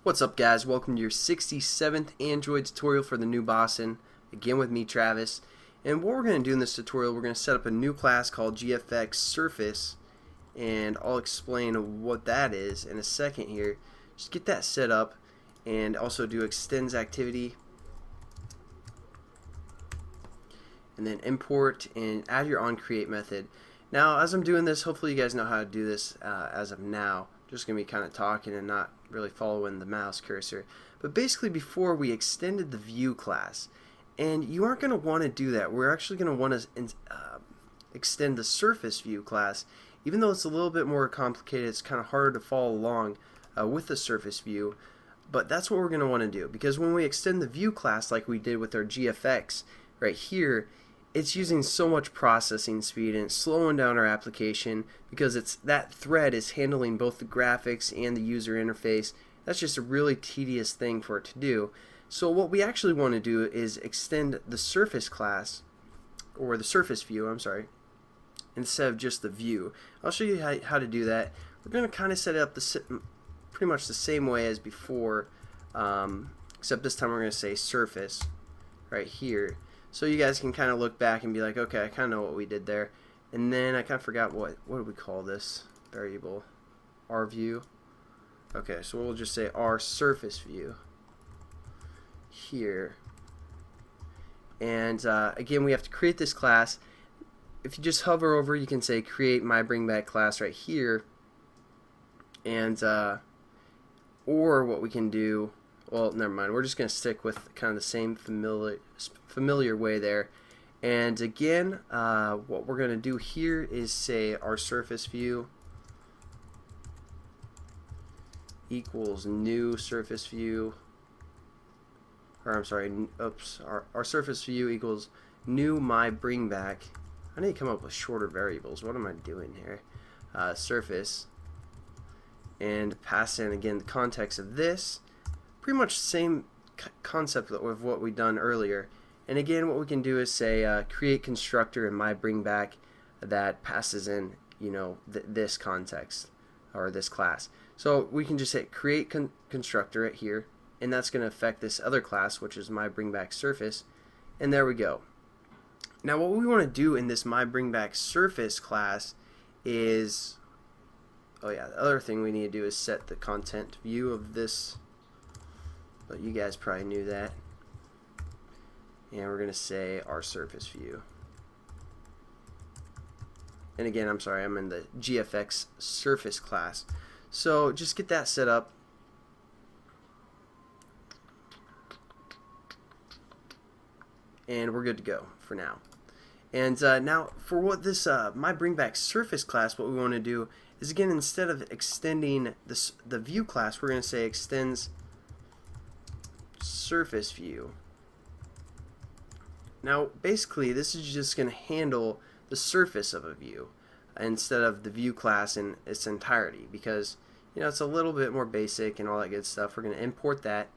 What's up, guys? Welcome to your 67th Android tutorial for the new Boston. Again with me, Travis. And what we're going to do in this tutorial, we're going to set up a new class called GFX Surface, and I'll explain what that is in a second here. Just get that set up and also do extends activity, and then import and add your onCreate method. Now, as I'm doing this, hopefully you guys know how to do this as of now. Just going to be kind of talking and not really following the mouse cursor. But basically, before we extended the view class, and you aren't going to want to do that. We're actually going to want to extend the SurfaceView class. Even though it's a little bit more complicated, it's kind of harder to follow along with the SurfaceView. But that's what we're going to want to do, because when we extend the view class like we did with our GFX right here, it's using so much processing speed and it's slowing down our application because that thread is handling both the graphics and the user interface. That's just a really tedious thing for it to do. So what we actually want to do is extend the Surface class, or the SurfaceView, I'm sorry, instead of just the view. I'll show you how to do that. We're going to kind of set it up pretty much the same way as before, except this time we're going to say Surface right here. So you guys can kind of look back and be like, okay, I kind of know what we did there. And then I kind of forgot what do we call this variable? Our view. Okay, so we'll just say our surface view here. And again, we have to create this class. If you just hover over, you can say create my bring back class right here. And or what we can do, well, never mind. We're just going to stick with kind of the same familiar way there. And again, what we're going to do here is say our surface view equals new surface view, or I'm sorry, oops, our surface view equals new my bring back. I need to come up with shorter variables. What am I doing here? Surface, and pass in again the context of this. Pretty much same concept of what we've done earlier. And again, what we can do is say create constructor in my bring back that passes in, you know, this context or this class. So we can just hit create constructor right here, and that's going to affect this other class, which is my bring back surface. And there we go. Now what we want to do in this my bring back surface class is, oh yeah, the other thing we need to do is set the content view of this. But you guys probably knew that. And we're going to say our surface view. And again, I'm sorry, I'm in the GFX surface class. So just get that set up. And we're good to go for now. And now for what this my bring back surface class, what we want to do is, again, instead of extending the view class, we're going to say extends surface view. Now basically this is just going to handle the surface of a view instead of the view class in its entirety, because, you know, it's a little bit more basic and all that good stuff. We're going to import that,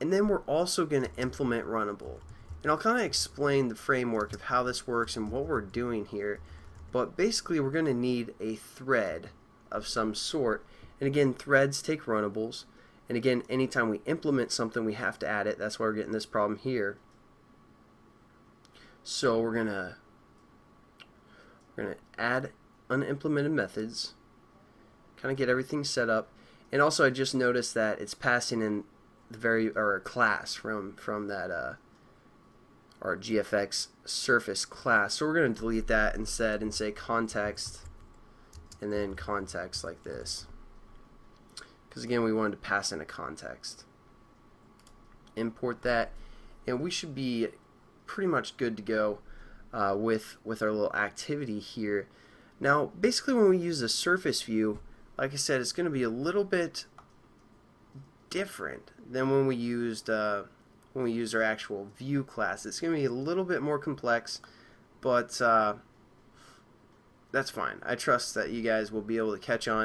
and then we're also going to implement runnable, and I'll kind of explain the framework of how this works and what we're doing here. But basically we're going to need a thread of some sort, and again, threads take runnables. And again, anytime we implement something, we have to add it. That's why we're getting this problem here. So we're gonna add unimplemented methods, kind of get everything set up. And also, I just noticed that it's passing in a class from that our GFX surface class. So we're gonna delete that instead and say context, and then context like this. Because again, we wanted to pass in a context. Import that, and we should be pretty much good to go with our little activity here. Now, basically, when we use the surface view, like I said, it's going to be a little bit different than when we used our actual view class. It's going to be a little bit more complex, but that's fine. I trust that you guys will be able to catch on.